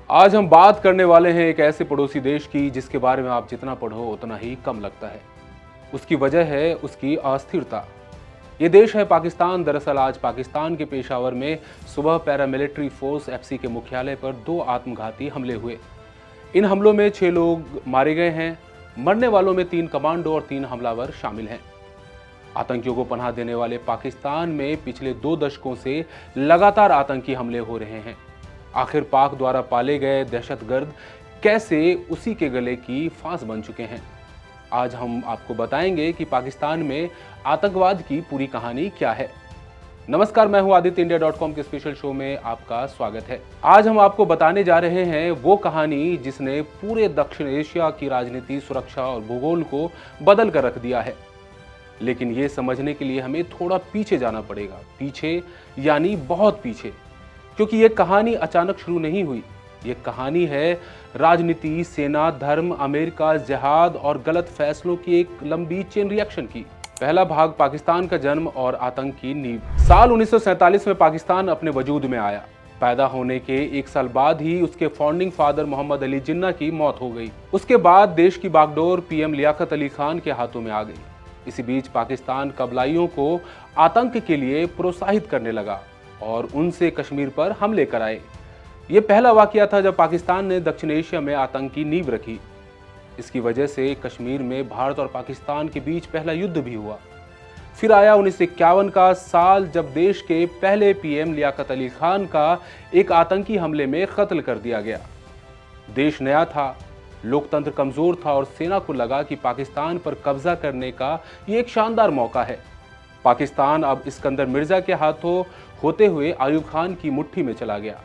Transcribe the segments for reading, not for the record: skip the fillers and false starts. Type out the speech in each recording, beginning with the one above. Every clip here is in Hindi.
आज हम बात करने वाले हैं एक ऐसे पड़ोसी देश की जिसके बारे में आप जितना पढ़ो उतना ही कम लगता है। उसकी वजह है उसकी अस्थिरता। ये देश है पाकिस्तान। दरअसल आज पाकिस्तान के पेशावर में सुबह पैरामिलिट्री फोर्स एफसी के मुख्यालय पर 2 आत्मघाती हमले हुए। इन हमलों में 6 लोग मारे गए हैं। मरने वालों में 3 कमांडो और 3 हमलावर शामिल हैं। आतंकियों को पनाह देने वाले पाकिस्तान में पिछले 2 दशकों से लगातार आतंकी हमले हो रहे हैं। आखिर पाक द्वारा पाले गए दहशतगर्द कैसे उसी के गले की फांस बन चुके हैं। आज हम आपको बताएंगे कि पाकिस्तान में आतंकवाद की पूरी कहानी क्या है। नमस्कार, मैं हूं आदित्य इंडिया.com के स्पेशल शो में आपका स्वागत है। आज हम आपको बताने जा रहे हैं वो कहानी जिसने पूरे दक्षिण एशिया की राजनीति, सुरक्षा और भूगोल को बदल कर रख दिया है। लेकिन ये समझने के लिए हमें थोड़ा पीछे जाना पड़ेगा, पीछे यानी बहुत पीछे, क्योंकि ये कहानी अचानक शुरू नहीं हुई। ये कहानी है राजनीति, सेना, धर्म, अमेरिका, जिहाद और गलत फैसलों की एक लंबी चेन रिएक्शन की। पहला भाग, पाकिस्तान का जन्म और आतंक की नींव। साल 1947 में पाकिस्तान अपने वजूद में आया। पैदा होने के 1 साल बाद ही उसके फाउंडिंग फादर मोहम्मद अली जिन्ना की मौत हो गई। उसके बाद देश की बागडोर पीएम लियाकत अली खान के हाथों में आ गई। इसी बीच पाकिस्तान कबलाइयों को आतंक के लिए प्रोत्साहित करने लगा और उनसे कश्मीर पर हमले कराए। ये पहला वाकया था जब पाकिस्तान ने दक्षिण एशिया में आतंक की नींव रखी। इसकी वजह से कश्मीर में भारत और पाकिस्तान के बीच पहला युद्ध भी हुआ। फिर आया 1951 का साल जब देश के पहले पीएम लियाकत अली खान का एक आतंकी हमले में कत्ल कर दिया गया। देश नया था, लोकतंत्र कमजोर था और सेना को लगा कि पाकिस्तान पर कब्जा करने का ये एक शानदार मौका है। पाकिस्तान अब इस्कंदर मिर्जा के हाथों होते हुए आयूब खान की मुट्ठी में चला गया।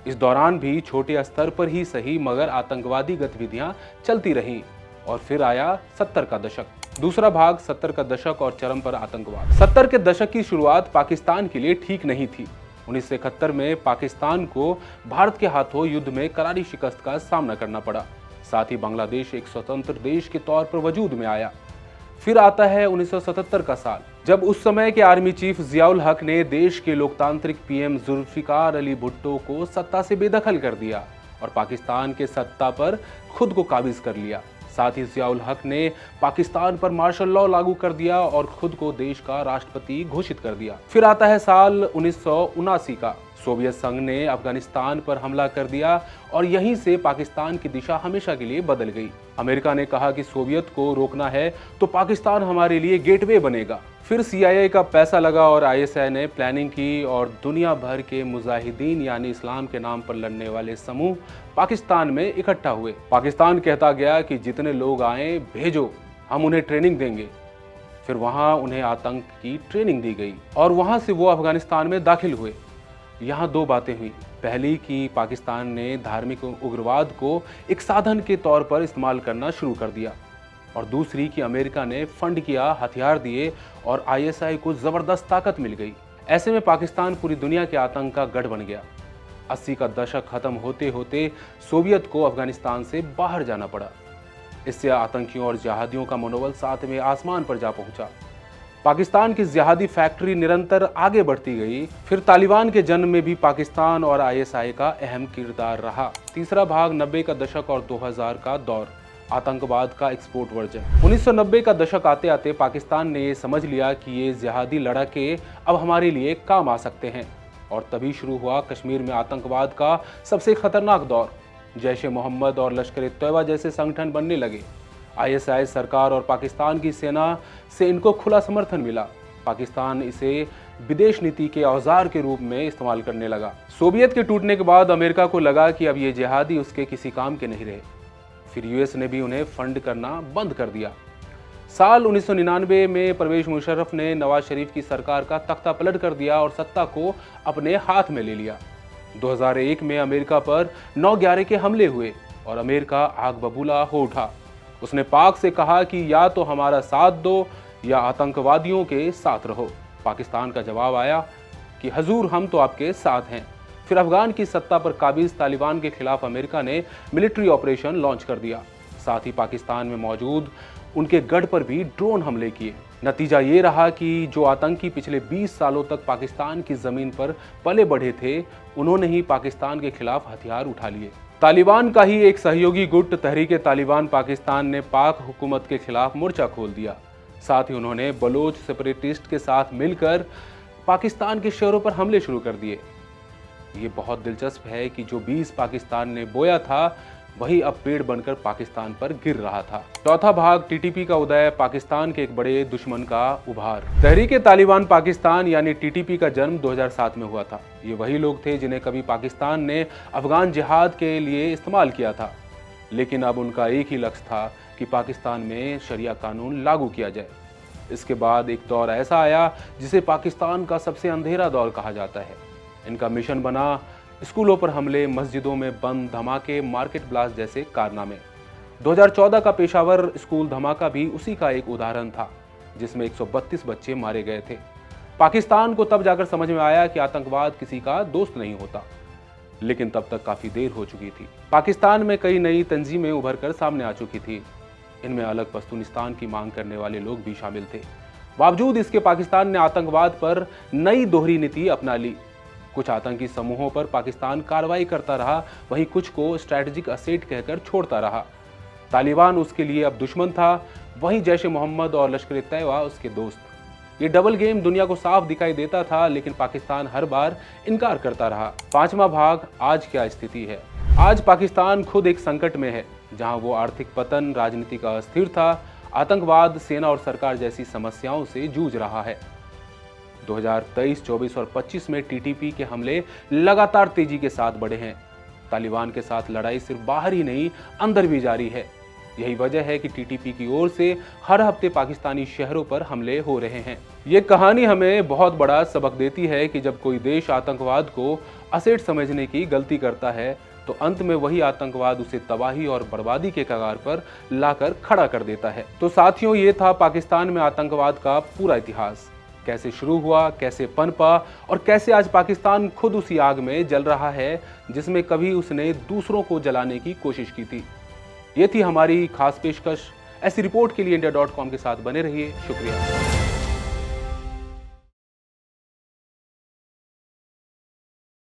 इस दौरान भी छोटे स्तर पर ही सही मगर आतंकवादी गतिविधियां चलती रहीं। और फिर आया 70 का दशक। दूसरा भाग, 70 का दशक और चरम पर आतंकवाद। 70 के दशक की शुरुआत पाकिस्तान के लिए ठीक नहीं थी। 1971 में पाकिस्तान को भारत के हाथों युद्ध में करारी शिकस्त का सामना करना पड़ा। साथ ही बांग्लादेश एक स्वतंत्र देश के तौर पर वजूद में आया। फिर आता है 1977 का साल, जब उस समय के आर्मी चीफ जियाउल हक ने देश के लोकतांत्रिक पीएम जुल्फिकार अली भुट्टो को सत्ता से बेदखल कर दिया और पाकिस्तान के सत्ता पर खुद को काबिज कर लिया। साथ ही जियाउल हक ने पाकिस्तान पर मार्शल लॉ लागू कर दिया और खुद को देश का राष्ट्रपति घोषित कर दिया। फिर आता है साल 1979 का। सोवियत संघ ने अफगानिस्तान पर हमला कर दिया और यहीं से पाकिस्तान की दिशा हमेशा के लिए बदल गई। अमेरिका ने कहा कि सोवियत को रोकना है तो पाकिस्तान हमारे लिए गेटवे बनेगा। फिर सीआईए का पैसा लगा और आईएसआई ने प्लानिंग की और दुनिया भर के मुजाहिदीन यानी इस्लाम के नाम पर लड़ने वाले समूह पाकिस्तान में इकट्ठा हुए। पाकिस्तान कहता गया कि जितने लोग आए भेजो, हम उन्हें ट्रेनिंग देंगे। फिर वहां उन्हें आतंक की ट्रेनिंग दी गई और वहां से वो अफगानिस्तान में दाखिल हुए। यहाँ 2 बातें हुई। पहली कि पाकिस्तान ने धार्मिक उग्रवाद को एक साधन के तौर पर इस्तेमाल करना शुरू कर दिया और दूसरी कि अमेरिका ने फंड किया, हथियार दिए और आईएसआई को जबरदस्त ताकत मिल गई। ऐसे में पाकिस्तान पूरी दुनिया के आतंक का गढ़ बन गया। 80 का दशक खत्म होते होते सोवियत को अफगानिस्तान से बाहर जाना पड़ा। इससे आतंकियों और जिहादियों का मनोबल साथ में आसमान पर जा पहुंचा। पाकिस्तान की जिहादी फैक्ट्री निरंतर आगे बढ़ती गई। फिर तालिबान के जन्म में भी पाकिस्तान और आईएसआई का अहम किरदार रहा। तीसरा भाग, 90 का दशक और 2000 का दौर, आतंकवाद का एक्सपोर्ट वर्जन। 1990 का दशक आते आते पाकिस्तान ने ये समझ लिया कि ये जिहादी लड़ाके अब हमारे लिए काम आ सकते हैं और तभी शुरू हुआ कश्मीर में आतंकवाद का सबसे खतरनाक दौर। जैश-ए मोहम्मद और लश्कर-ए-तैयबा जैसे संगठन बनने लगे। आईएसआई सरकार और पाकिस्तान की सेना से इनको खुला समर्थन मिला। पाकिस्तान इसे विदेश नीति के औजार के रूप में इस्तेमाल करने लगा। सोवियत के टूटने के बाद अमेरिका को लगा कि अब ये जिहादी उसके किसी काम के नहीं रहे। फिर यूएस ने भी उन्हें फंड करना बंद कर दिया। साल 1999 में परवेज मुशर्रफ ने नवाज शरीफ की सरकार का तख्ता पलट कर दिया और सत्ता को अपने हाथ में ले लिया। 2001 में अमेरिका पर 9/11 के हमले हुए और अमेरिका आग बबूला हो उठा। उसने पाक से कहा कि या तो हमारा साथ दो या आतंकवादियों के साथ रहो। पाकिस्तान का जवाब आया कि हजूर, हम तो आपके साथ हैं। फिर अफगान की सत्ता पर काबिज तालिबान के खिलाफ अमेरिका ने मिलिट्री ऑपरेशन लॉन्च कर दिया। साथ ही पाकिस्तान में मौजूद उनके गढ़ पर भी ड्रोन हमले किए। नतीजा ये रहा कि जो आतंकी पिछले 20 सालों तक पाकिस्तान की जमीन पर पले बढ़े थे, उन्होंने ही पाकिस्तान के खिलाफ हथियार उठा लिए। तालिबान का ही एक सहयोगी गुट तहरीक-ए-तालिबान पाकिस्तान ने पाक हुकूमत के खिलाफ मोर्चा खोल दिया। साथ ही उन्होंने बलोच सेपरेटिस्ट के साथ मिलकर पाकिस्तान के शहरों पर हमले शुरू कर दिए। ये बहुत दिलचस्प है कि जो बीज पाकिस्तान ने बोया था, वही अब पेड़ बनकर पाकिस्तान पर गिर रहा था। चौथा भाग, टीटीपी का उदय, पाकिस्तान के एक बड़े दुश्मन का उभार। तहरीक-ए-तालिबान पाकिस्तान यानी टीटीपी का जन्म 2007 में हुआ था। ये वही लोग थे जिन्हें कभी पाकिस्तान ने अफगान जिहाद के लिए इस्तेमाल किया था, लेकिन अब उनका एक ही लक्ष्य था कि पाकिस्तान में शरिया कानून लागू किया जाए। इसके बाद एक दौर ऐसा आया जिसे पाकिस्तान का सबसे अंधेरा दौर कहा जाता है। इनका मिशन बना स्कूलों पर हमले, मस्जिदों में बम धमाके, मार्केट ब्लास्ट जैसे कारनामे। 2014 का पेशावर स्कूल धमाका भी उसी का एक उदाहरण था, जिसमें 132 बच्चे मारे गए थे। पाकिस्तान को तब जाकर समझ में आया कि आतंकवाद किसी का दोस्त नहीं होता, लेकिन तब तक काफी देर हो चुकी थी। पाकिस्तान में कई नई तंजीमें उभर कर सामने आ चुकी थी। इनमें अलग पश्तूनिस्तान की मांग करने वाले लोग भी शामिल थे। बावजूद इसके पाकिस्तान ने आतंकवाद पर नई दोहरी नीति अपना ली। कुछ आतंकी समूहों पर पाकिस्तान कार्रवाई करता रहा, वहीं कुछ को स्ट्रैटेजिक असेट कहकर छोड़ता रहा। तालिबान उसके लिए अब दुश्मन था, वहीं जैश-ए-मोहम्मद और लश्कर-ए-तैयबा उसके दोस्त। ये डबल गेम दुनिया को साफ दिखाई देता था, लेकिन पाकिस्तान हर बार इनकार करता रहा। पांचवा भाग, आज क्या स्थिति है। आज पाकिस्तान खुद एक संकट में है, जहां वो आर्थिक पतन, राजनीतिक अस्थिरता, आतंकवाद, सेना और सरकार जैसी समस्याओं से जूझ रहा है। 2023, 24 और 25 में टीटीपी के हमले लगातार तेजी के साथ बढ़े हैं। तालिबान के साथ लड़ाई सिर्फ बाहर ही नहीं, अंदर भी जारी है। यही वजह है कि टीटीपी की ओर से हर हफ्ते पाकिस्तानी शहरों पर हमले हो रहे हैं। ये कहानी हमें बहुत बड़ा सबक देती है कि जब कोई देश आतंकवाद को असेट समझने की गलती करता है, तो अंत में वही आतंकवाद उसे तबाही और बर्बादी के कगार पर लाकर खड़ा कर देता है। तो साथियों, ये था पाकिस्तान में आतंकवाद का पूरा इतिहास। कैसे शुरू हुआ, कैसे पनपा और कैसे आज पाकिस्तान खुद उसी आग में जल रहा है जिसमें कभी उसने दूसरों को जलाने की कोशिश की थी। ये थी हमारी खास पेशकश। ऐसी रिपोर्ट के लिए India.com के साथ बने रहिए। शुक्रिया।